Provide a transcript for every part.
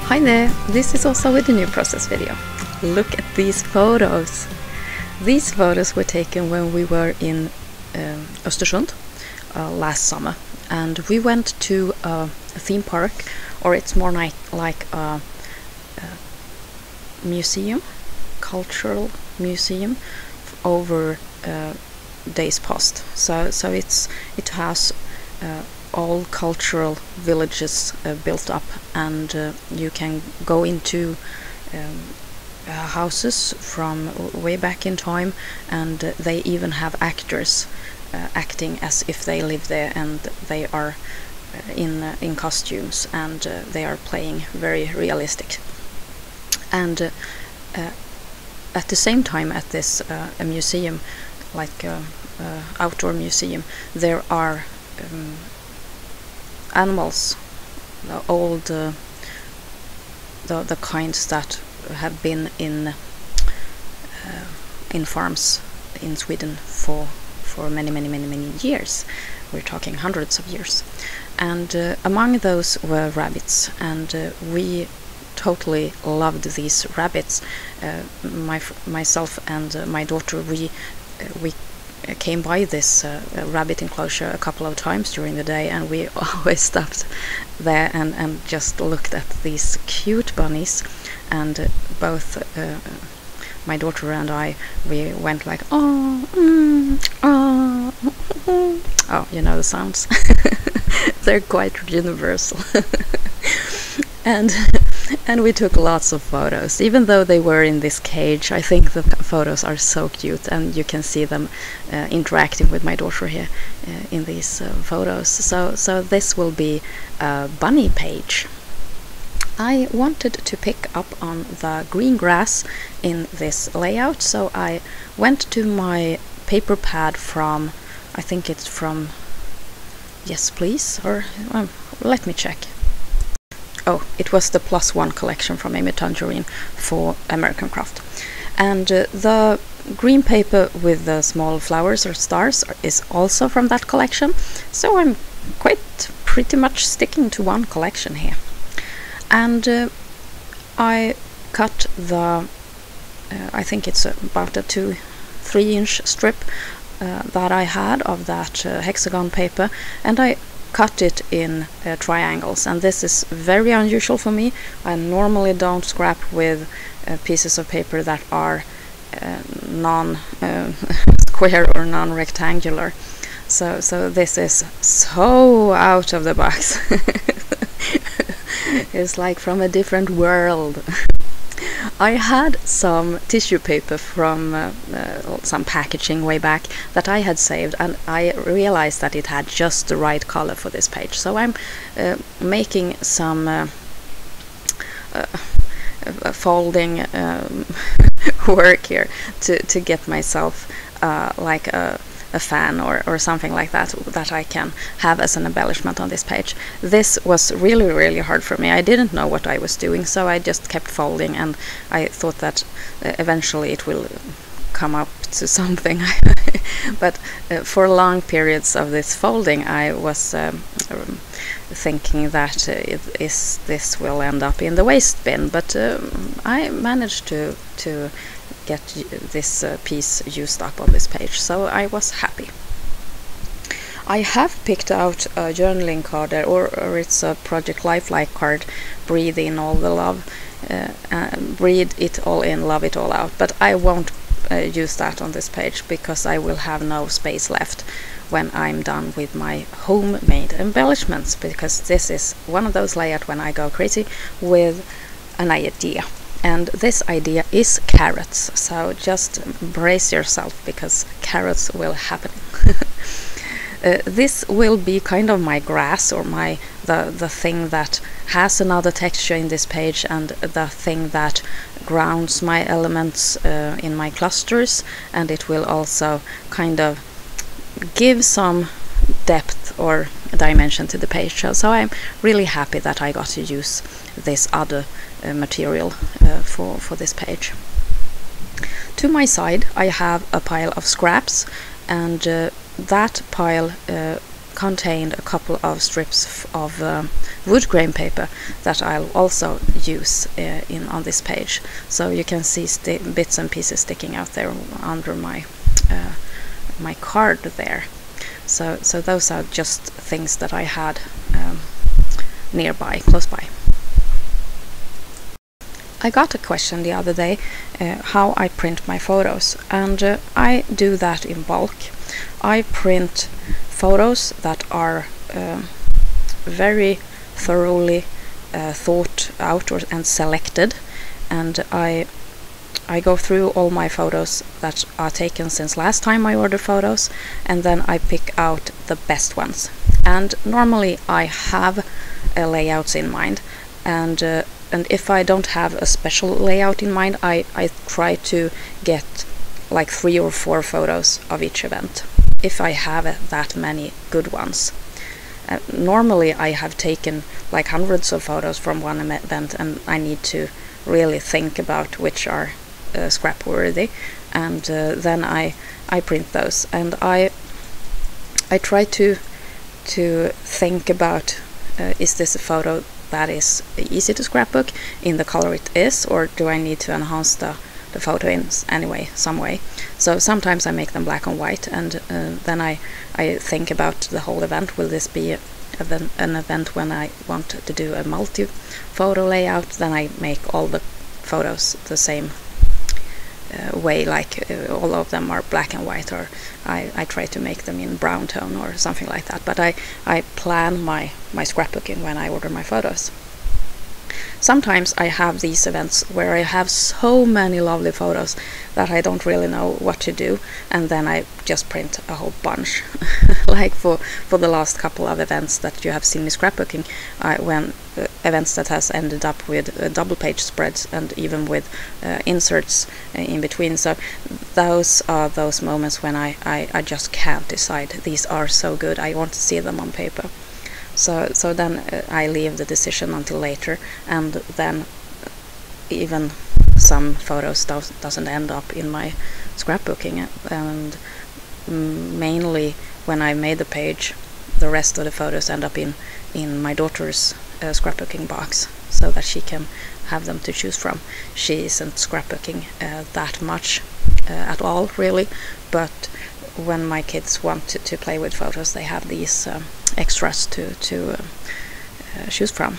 Hi there, this is also with a new process video. Look at these photos. These photos were taken when we were in Östersund last summer, and we went to a theme park, or it's more like a museum, cultural museum over days past. So it has all cultural villages built up, and you can go into houses from way back in time, and they even have actors acting as if they live there, and they are in costumes, and they are playing very realistic. And at the same time, at this museum, like outdoor museum, there are animals, the old the kinds that have been in farms in Sweden for many years. We're talking hundreds of years, and among those were rabbits, and we totally loved these rabbits. Myself and my daughter, we came by this rabbit enclosure a couple of times during the day, and we always stopped there and just looked at these cute bunnies, and both my daughter and I, we went like, oh, oh, oh, you know the sounds. They're quite universal. And we took lots of photos, even though they were in this cage. I think the photos are so cute, and you can see them interacting with my daughter here in these photos. So this will be a bunny page. I wanted to pick up on the green grass in this layout, so I went to my paper pad from, I think it's from Yes Please, or let me check. Oh, it was the +1 collection from Amy Tangerine for American Craft. And the green paper with the small flowers or stars is also from that collection. So I'm pretty much sticking to one collection here. And I cut the, I think it's about a 2-3 inch strip that I had of that hexagon paper, and I cut it in triangles, and this is very unusual for me. I normally don't scrap with pieces of paper that are non-square or non-rectangular. So this is so out of the box. It's like from a different world. I had some tissue paper from some packaging way back that I had saved, and I realized that it had just the right color for this page. So I'm making some folding work here to get myself like a fan or something like that I can have as an embellishment on this page. This was really hard for me. I didn't know what I was doing, so I just kept folding, and I thought that eventually it will come up to something. But for long periods of this folding, I was thinking that this will end up in the waste bin, but I managed to get this piece used up on this page, so I was happy. I have picked out a journaling card, or it's a Project Lifelike card, breathe in all the love, breathe it all in, love it all out, but I won't use that on this page because I will have no space left when I'm done with my homemade embellishments, because this is one of those layouts when I go crazy with an idea. And this idea is carrots, so just brace yourself, because carrots will happen. This will be kind of my grass, or the thing that has another texture in this page, and the thing that grounds my elements in my clusters, and it will also kind of give some depth or dimension to the page. So I'm really happy that I got to use this other material for this page. To my side I have a pile of scraps, and that pile contained a couple of strips of wood grain paper that I'll also use on this page. So you can see bits and pieces sticking out there under my my card there. So those are just things that I had nearby, close by. I got a question the other day how I print my photos, and I do that in bulk. I print photos that are very thoroughly thought out and selected, and I go through all my photos that are taken since last time I ordered photos, and then I pick out the best ones. And normally I have layouts in mind, and if I don't have a special layout in mind, I try to get like 3 or 4 photos of each event, if I have that many good ones. Normally I have taken like hundreds of photos from one event, and I need to really think about which are scrap worthy, and then I print those, and I try to think about is this a photo that is easy to scrapbook in the color it is, or do I need to enhance the photo in some way. So sometimes I make them black and white, and then I think about the whole event. Will this be an event when I want to do a multi-photo layout? Then I make all the photos the same way, like all of them are black and white, or I try to make them in brown tone or something like that. But I plan my scrapbooking when I order my photos. Sometimes I have these events where I have so many lovely photos that I don't really know what to do, and then I just print a whole bunch. Like for the last couple of events that you have seen me scrapbooking, when events that has ended up with double page spreads and even with inserts in between. So those are those moments when I just can't decide. These are so good, I want to see them on paper. So then I leave the decision until later, and then even some photos doesn't end up in my scrapbooking, and mainly when I made the page, the rest of the photos end up in my daughter's scrapbooking box, so that she can have them to choose from. She isn't scrapbooking that much at all, really, but when my kids want to play with photos, they have these extras to choose from.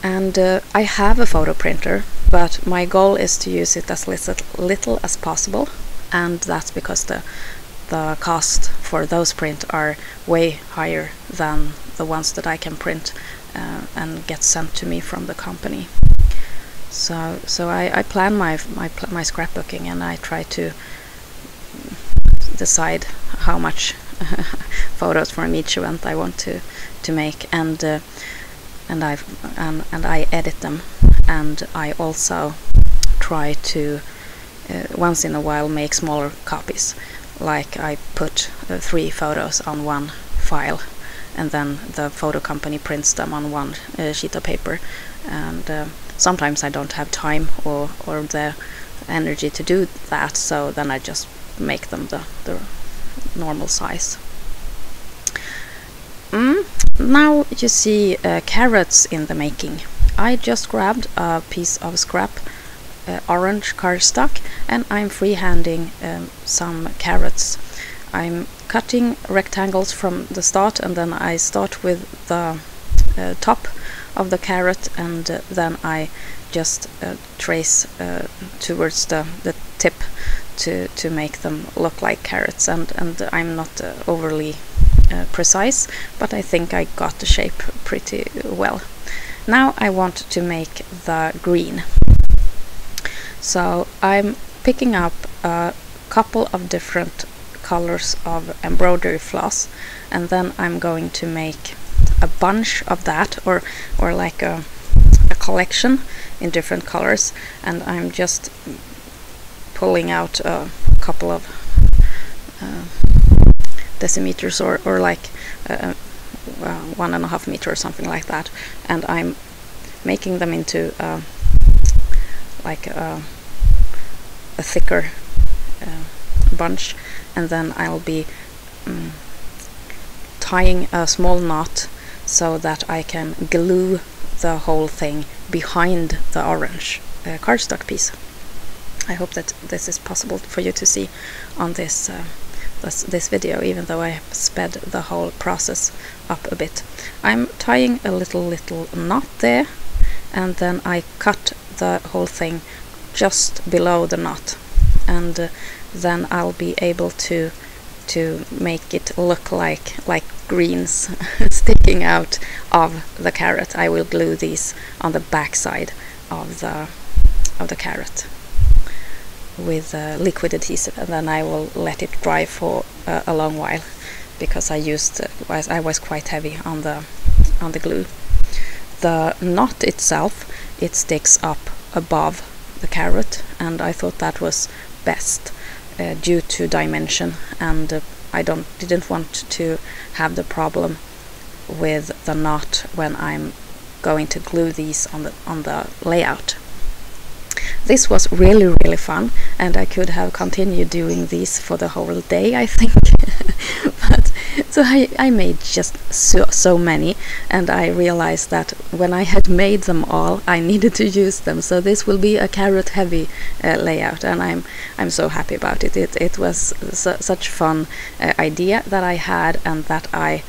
And I have a photo printer, but my goal is to use it as little as possible, and that's because the cost for those print are way higher than the ones that I can print and get sent to me from the company. So I plan my scrapbooking, and I try to decide how much photos from each event I want to make, and I edit them, and I also try to once in a while make smaller copies. Like I put 3 photos on one file, and then the photo company prints them on one sheet of paper, and sometimes I don't have time or the energy to do that, so then I just make them the normal size. Now you see carrots in the making. I just grabbed a piece of scrap orange cardstock, and I'm freehanding some carrots. I'm cutting rectangles from the start, and then I start with the top of the carrot, and then I just trace towards the tip to make them look like carrots, and I'm not overly precise, but I think I got the shape pretty well. Now I want to make the green. So I'm picking up a couple of different colors of embroidery floss, and then I'm going to make a bunch of that, or like a collection in different colors, and I'm just pulling out a couple of decimeters or like 1.5 meters or something like that, and I'm making them into like a thicker bunch, and then I'll be tying a small knot so that I can glue the whole thing behind the orange cardstock piece. I hope that this is possible for you to see on this this video, even though I have sped the whole process up a bit. I'm tying a little knot there, and then I cut the whole thing just below the knot, and then I'll be able to make it look like greens sticking out of the carrot. I will glue these on the back side of the carrot with liquid adhesive, and then I will let it dry for a long while, because I was quite heavy on the glue. The knot itself, it sticks up above the carrot, and I thought that was best due to dimension, and I didn't want to have the problem with the knot when I'm going to glue these on the layout. This was really fun, and I could have continued doing these for the whole day, I think. But so I made just so many, and I realized that when I had made them all, I needed to use them. So this will be a carrot heavy layout, and I'm so happy about it. It was such fun idea that I had, and that I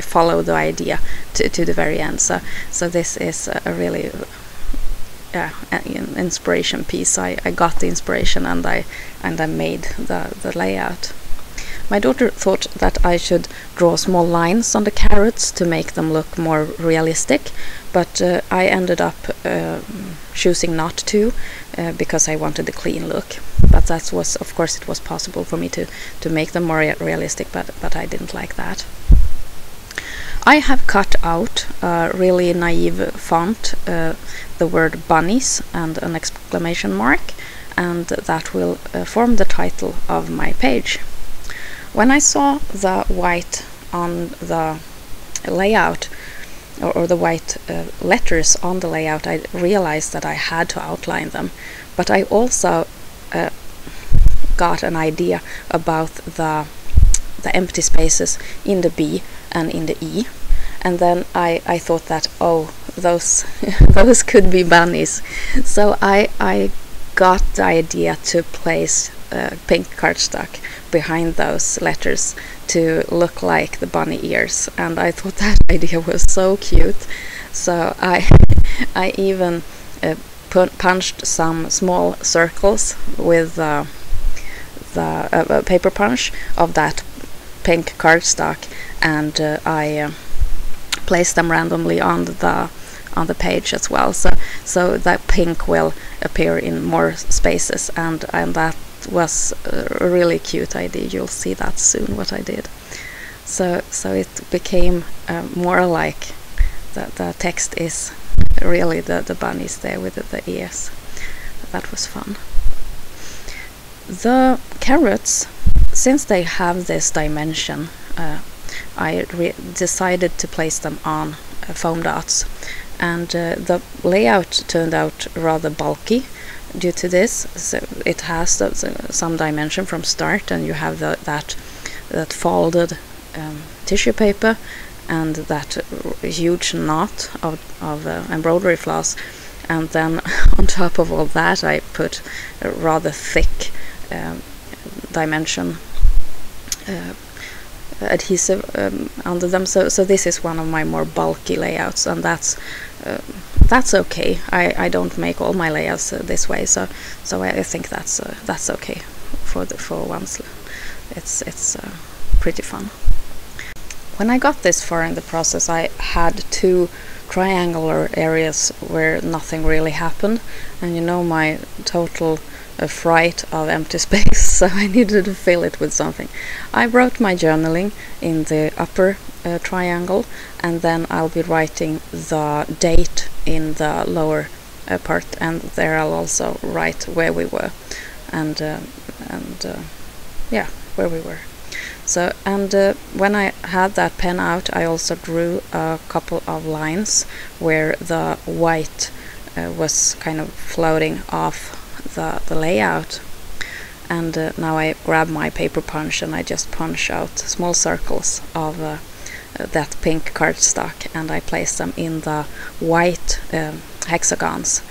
followed the idea to the very end. So this is a really an inspiration piece. I got the inspiration, and I made the layout. My daughter thought that I should draw small lines on the carrots to make them look more realistic, but I ended up choosing not to, because I wanted a clean look. But that was, of course, it was possible for me to make them more realistic, but I didn't like that. I have cut out a really naive font, the word Bunnies and an exclamation mark, and that will form the title of my page. When I saw the white on the layout, or the white letters on the layout, I realized that I had to outline them, but I also got an idea about the empty spaces in the B and in the E, and then I thought that, oh, those those could be bunnies. So I got the idea to place pink cardstock behind those letters to look like the bunny ears, and I thought that idea was so cute. So I even punched some small circles with the paper punch of that pink cardstock, and I placed them randomly on the page as well, so that pink will appear in more spaces, and that was a really cute idea. You'll see that soon what I did. So it became more like the text is really the bunnies there with the ears. That was fun. The carrots, since they have this dimension, I decided to place them on foam dots, and the layout turned out rather bulky due to this. So it has some dimension from start, and you have that folded tissue paper and that huge knot of embroidery floss, and then on top of all that I put a rather thick dimension adhesive under them. So this is one of my more bulky layouts, and that's okay. I don't make all my layouts this way, so I think that's okay for once. It's pretty fun. When I got this far in the process, I had two triangular areas where nothing really happened, and you know my total fright of empty space, so I needed to fill it with something. I wrote my journaling in the upper triangle, and then I'll be writing the date in the lower part, and there I'll also write where we were, and yeah, where we were. So, and when I had that pen out, I also drew a couple of lines where the white was kind of floating off the layout, and now I grab my paper punch and I just punch out small circles of that pink cardstock, and I place them in the white hexagons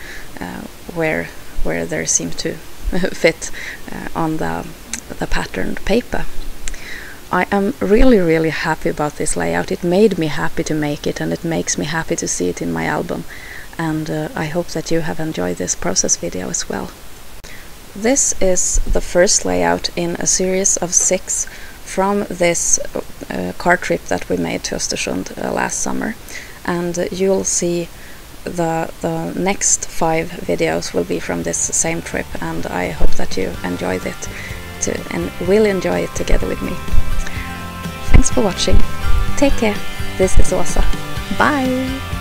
where they seem to fit on the patterned paper. I am really happy about this layout. It made me happy to make it, and it makes me happy to see it in my album, and I hope that you have enjoyed this process video as well. This is the first layout in a series of 6 from this car trip that we made to Östersund last summer, and you'll see the next 5 videos will be from this same trip, and I hope that you enjoyed it and will enjoy it together with me. Thanks for watching. Take care. This is Åsa. Bye!